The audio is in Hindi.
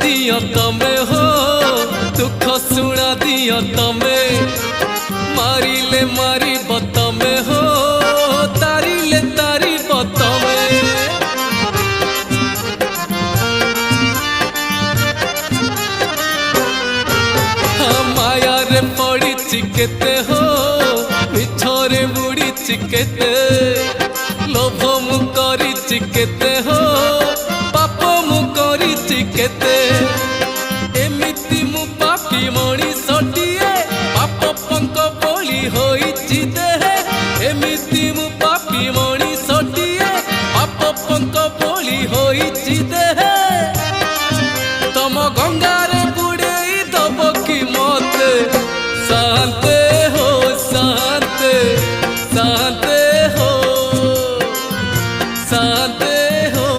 दिया तमे हो दुख सुना दिया तमे मारिले मारी बतमे हो तारिले तारी बतमे माया रे पड़ी चिकेते हो मिछरे बुड़ी चिकेते लोभ मु करी चिकेते हो पाप मु करी चिकेते एमिति मु पापी मणिषटिए पाप पंक बोली होइछि देहे एमिति मु पापी मणिषटिए पाप पंक बोली होइछि देहे तम